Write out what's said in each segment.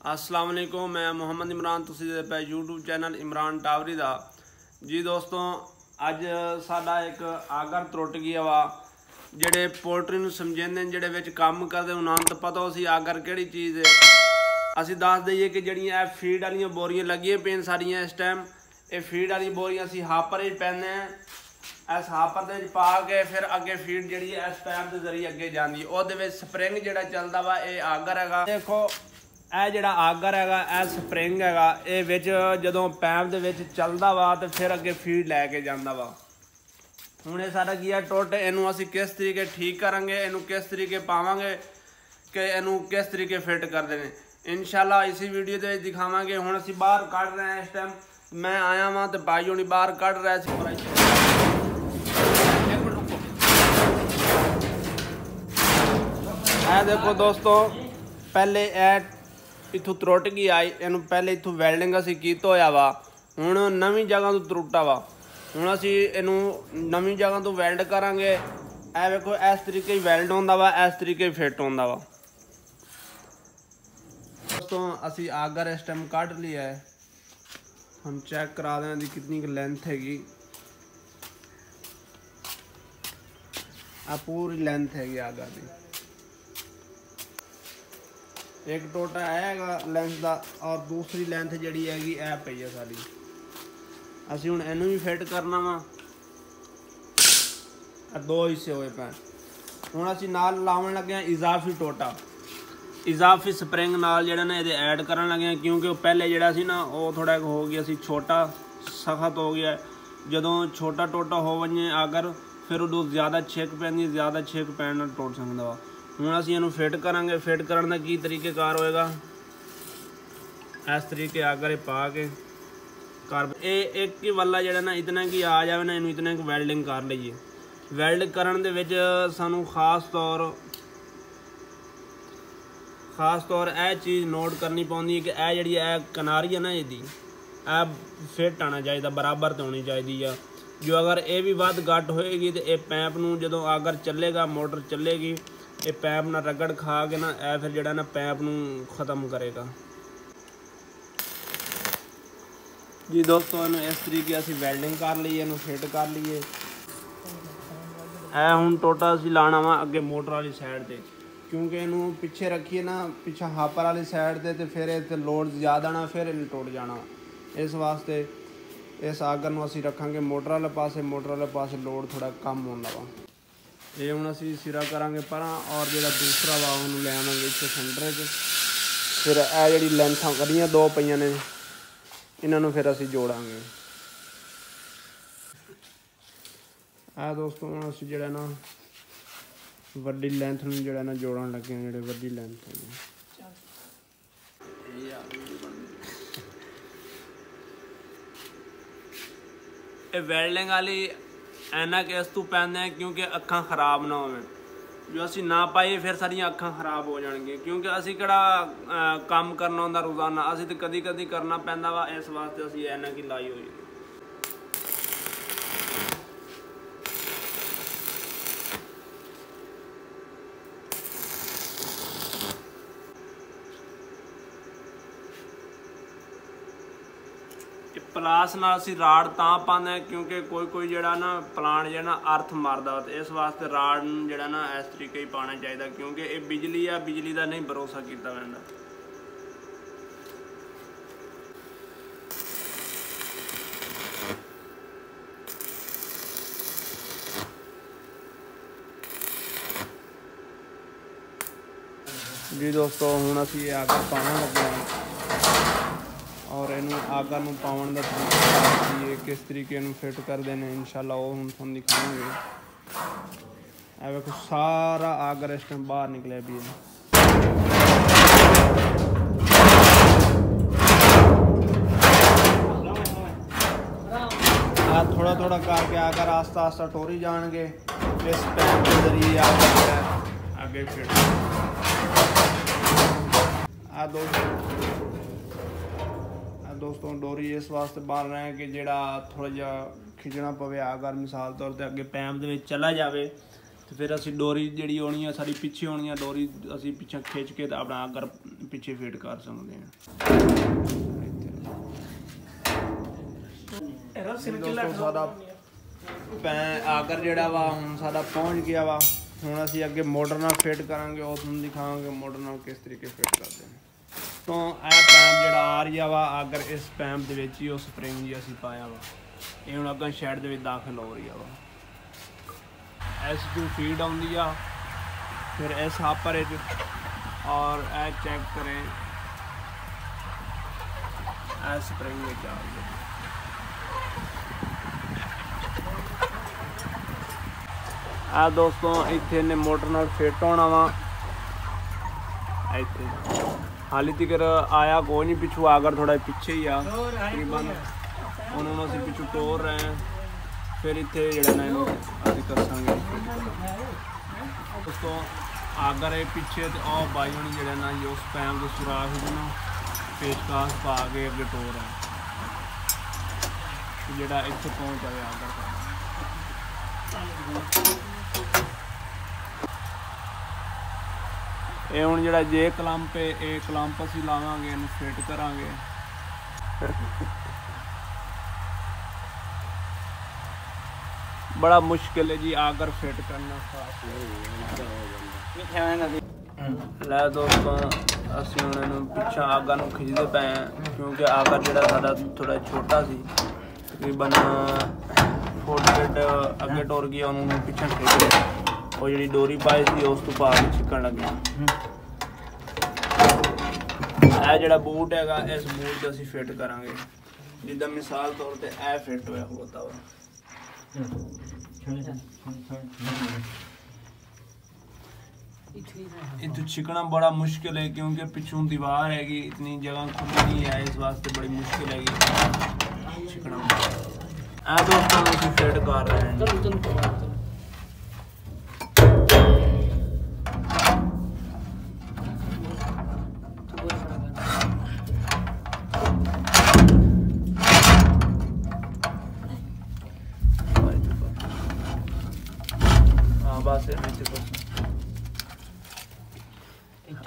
अस्सलाम वालेकुम, मैं मुहम्मद इमरान, तुसीं दे पे यूट्यूब चैनल इमरान टावरी दा जी। दोस्तों अज साडा एक आगर त्रुट गया वा। जेडे पोल्ट्री नूं समझांदे ने, जेडे विच काम करदे, उन्हां नूं पता उसी आगर किहड़ी चीज़ है। असीं दस दईए कि जिहड़ियां फीड वालियां बोरियां लगियां पेन सारियां इस टाइम, ये फीड वाली बोरियां असीं हापर च पैंदे हैं। इस हापर दे विच पा के फिर अगे फीड जिहड़ी है इस पैप के जरिए अगे जाती, उहदे विच स्प्रिंग जिहड़ा चलदा वा, ये आगर हैगा। देखो ਇਹ ਜਿਹੜਾ ਆਗਰ ਹੈਗਾ, ਇਹ ਸਪਰਿੰਗ ਹੈਗਾ, ਇਹ ਵਿੱਚ ਜਦੋਂ ਪੈਪ ਦੇ ਵਿੱਚ ਚੱਲਦਾ ਵਾ ਤੇ ਫਿਰ ਅੱਗੇ ਫੀਡ ਲੈ ਕੇ ਜਾਂਦਾ ਵਾ। ਹੁਣ ਇਹ ਸਾਡਾ ਕੀ ਆ ਟੁੱਟ, ਇਹਨੂੰ ਅਸੀਂ ਕਿਸ ਤਰੀਕੇ ਠੀਕ ਕਰਾਂਗੇ, ਇਹਨੂੰ ਕਿਸ ਤਰੀਕੇ ਪਾਵਾਂਗੇ ਕਿ ਇਹਨੂੰ ਕਿਸ ਤਰੀਕੇ ਫਿੱਟ ਕਰਦੇ ਨੇ, ਇਨਸ਼ਾਅੱਲਾ ਇसी ਵੀਡੀਓ ਦੇ ਵਿੱਚ ਦਿਖਾਵਾਂਗੇ। ਹੁਣ ਅਸੀਂ ਬਾਹਰ ਕੱਢ ਰਹੇ ਹਾਂ, ਇਸ ਟਾਈਮ ਮੈਂ ਆਇਆ ਵਾਂ ਤੇ ਭਾਈ ਹੁਣੀ ਬਾਹਰ ਕੱਢ ਰਿਹਾ ਸੀ। ਇਹ ਦੇਖੋ ਦੋਸਤੋ, ਪਹਿਲੇ ਇਹ इतों त्रुट गई आई, इन पहले इतों वैल्डिंग असी कीता होया वा। हुण नवीं जगह तो त्रुटा वा, हुण असी इनू नवीं जगह तो वैल्ड करांगे। ए वेखो इस तरीके वैल्ड होंदा वा, इस तरीके फिट होंदा वा। दोस्तों असी आगर इस टाइम कट लिया है, हम चेक करा दें दी कितनी लेंथ हैगी। आ पूरी लेंथ हैगी आगर दी। एक टोटा है लेंथ का और दूसरी लेंथ जी हैगी ऐ पई है साड़ी। असी हुण इनू भी फिट करना वा, दो हिस्से होए पे। हुण असी नाल लावन लगे हैं इजाफी टोटा, इजाफी स्प्रिंग नाल जेड़ा ना ये ऐड करन लगे हैं, क्योंकि पहले जेड़ा सी ना वो थोड़ा हो गया सी छोटा सख्त हो गया। जदों छोटा टोटा हो वजे अगर फिर उदों ज़्यादा छिक पैंदी, ज़्यादा छिक पैण नाल टुट सकदा वा। हुण असीं इहनूं फिट करांगे। फिट करन दा की तरीकेकार होएगा, इस तरीके आगर पा के कर एक ही वाला जिहड़ा ना इतना कि आ जाए ना, इहनूं इतना कि वैल्डिंग कर लईए। वैल्ड करन दे विच सानूं खास तौर यह चीज़ नोट करनी पौंदी है कि यह जिहड़ी किनारी है ना, इहदी फिट आना चाहिए, बराबर तो होनी चाहिए। जो अगर ये भी वध घट होएगी तो यह पैप नूं जदों आगर चलेगा, मोटर चलेगी, ये पैप ना रगड़ खा के ना ए फिर जड़ा ना पैप नूं ख़त्म करेगा जी। दोस्तों इन्हूं इस तरीके असीं वैल्डिंग कर लीए, इन्हूं फिट कर लीए। ए हुण टोटा असीं लाना वा अगे मोटर वाली साइड ते, क्योंकि इन्हूं पिछे रखीए ना, पिछा हापर वाली साइड ते फिर इत्ते लोड ज़्यादा ना, फिर इन्हें टुट जाना। इस वास्ते इस आगर नूं असीं रखांगे मोटर वाले पासे, मोटर वाले पासे लोड थोड़ा कम होंदा वा। ये हुण असीं सिरा करांगे परां, और जिहड़ा दूसरा वा उहनूं ले आवांगे इत्थे सेंटर च। फिर ए जिहड़ी लेंथां करियां दो पईयां ने, इन्हां नूं फिर असीं जोड़ांगे। आ दोस्तों हुण असीं जिहड़ा ना वड्डी लेंथ नूं जिहड़ा ना जोड़न लगे हां, जिहड़ी वड्डी लेंथ है। ये वैल्डिंग वाली ऐनक इस तू पैंदे हैं क्योंकि अखां खराब ना होवें। जो असी ना पाइए फिर सारियां अखां खराब हो जाएंगी, क्योंकि असी किहड़ा काम करना होंदा रोज़ाना, असी तो कदी कदी करना पैंदा वा। इस वास्ते असी ऐनक ही लाई हुई। प्लास नाल असीं राड़ तां पांदे हैं क्योंकि कोई जिहड़ा ना प्लांट जिहड़ा ना अर्थ मारदा, तो इस वास्ते राड़ जिहड़ा ना इस तरीके ही पाना चाहिए, क्योंकि ये बिजली आ, बिजली का नहीं भरोसा कीता वैंदा। जी दोस्तों हुण असीं आगर पाउण लगे हां, और इनू आगर नूं पाउण दा तरीका किस तरीके नूं फिट करदे ने, इंशाअल्लाह वो हुण तुहानूं दिखावांगे। ए वेखो सारा आगर इस टाइम बाहर निकलिया भी है। थोड़ा थोड़ा करके आगर आस्ता आस्ता टोरी जाएंगे, इस पैप के जरिए आगे फिट। दोस्तों डोरी इस वास्ते बांध रहे हैं कि जेड़ा थोड़ा जा खिंचना पवे, अगर मिसाल तौर पर अगे पैप दे विच चला जाए तो फिर असी डोरी जी होनी है साड़ी पिछे होनी है, डोरी असी पिछे खिंच के अपना आगर पिछे फिट कर सकते हैं। सारा आगर जड़ा वा हुण साडा पहुँच गया वा। हुण असी अगे मोटर नाल फिट करांगे, और तुहानूं दिखावांगे मोटर नाल किस तरीके फिट करते हैं। तो यह पैप जड़ा आ रही वा अगर इस पैप दे विच ही उस स्प्रिंग जी असी पाया वा, ये हुण अगर शैड दे विच दाखिल हो रही वा। इस जो फीड आउंदी आ फिर इस हापर और ए चेक करें ए स्प्रिंग विच आ रही है। आ दोस्तों इत्थे ने मोटर नाल फिट होना वा। इत्थे हाली तक आया कोई नहीं, पिछू आकर थोड़ा पीछे ही आ तकरीबन, उन्होंने असीं पिछू टोर रहे हैं। फिर इत्थे जिहड़ा ना इहनूं असीं कसांगे दोस्तों आगर है पीछे, तो और बाई होनी जिहड़ा ना उस पैम के सुराख जिन्हों पेचकास पा के अगे टोर है, जिहड़ा इत्थे पहुँच जाए आगर। ये हुण जिहड़ा जे क्लंप है ये क्लंप असीं लावांगे, इहनूं फिट करांगे। बड़ा मुश्किल है जी आगर फिट करना। लै दोस्तों असीं हुण इहनूं पिछा आगर नूं खिचदे पे हैं, क्योंकि आगर जिहड़ा साडा थोड़ा छोटा सी, तकरीबन 40 अगे टुर गया, उन्होंने पिछा खिंच लिया, और जी डोरी पाई थी उस तो पा के छिकन लगे। यह जो बूट है इस बूट को असीं फिट करांगे, जिद्दां मिसाल तौर पर यह फिट होया होता वा। इत्थों छिकना बड़ा मुश्किल है, क्योंकि पिछों दीवार हैगी, इतनी जगह खुली नहीं है, इस वास्ते बड़ी मुश्किल हैगी छिकना। दोस्तों असीं फिट कर रहे हैं।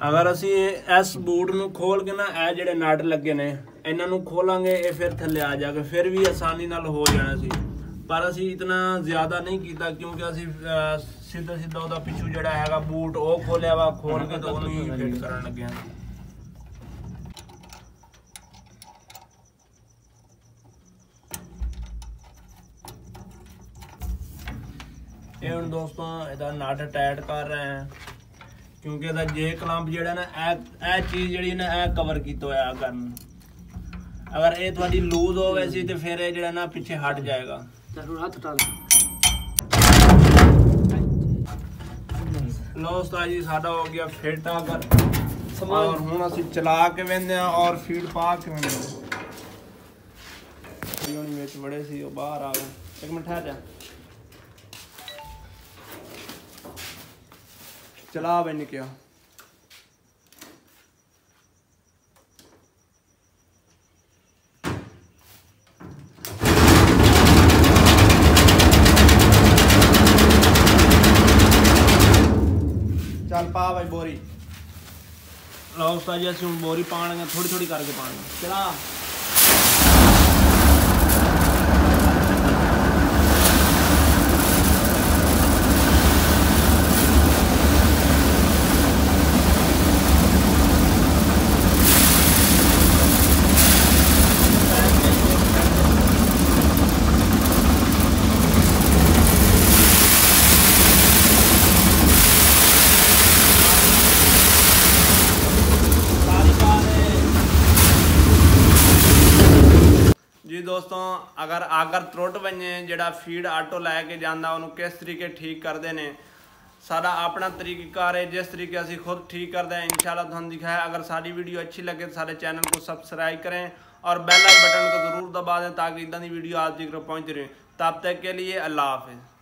अगर असी इस बूट नूं खोल के ना ए जिहड़े नट लगे ने इन्हां नूं खोलांगे, ये फिर थल्ले आ जाएगा, फिर भी आसानी नाल हो जाना सी, पर असी इतना ज़्यादा नहीं किया, क्योंकि असी सीधा सीधा उहदा पिछू जिहड़ा हैगा बूट वो खोलिया वा, खोल के तो उहनूं ही फिट करन लगे हैं। ये हुण दोस्तों इहदा नट टाइट कर रहे हैं, क्योंकि इहदा जे क्लंप जिहड़ा ना ए चीज़ जिहड़ी ना ए कवर कीता होया आगर नूं, अगर ये थोड़ी लूज हो वैसी तो फिर ये जिहड़ा ना पीछे हट जाएगा। लो उस्ताद जी साडा हो गया फिट आगर, और हुण असीं चला के वेंदे हां और फीड पा के वेंदे हां। विच बड़े सी बाहर आ गए, एक मिनट ठहर जा, चला बन क्या चल पा भाई बोरी। लो उस्ताद जी असीं हुण बोरी पा लगे, थोड़ी थोड़ी करके पानी चला। जी दोस्तों अगर आगर त्रुट बने जिहड़ा फीड आटो लैके जाता उन्होंने किस तरीके ठीक करते हैं, साडा अपना तरीकाकार है, जिस तरीके असीं खुद ठीक करते हैं इंशाल्लाह तुहानूं दिखाया। अगर साडी वीडियो अच्छी लगे तो सारे चैनल को सब्सक्राइब करें और बेल आइकन बटन को ज़रूर दबा दें, ताकि इदां दी वीडियो आप तक पहुँच रहे। तब तक के लिए अल्लाह हाफिज़।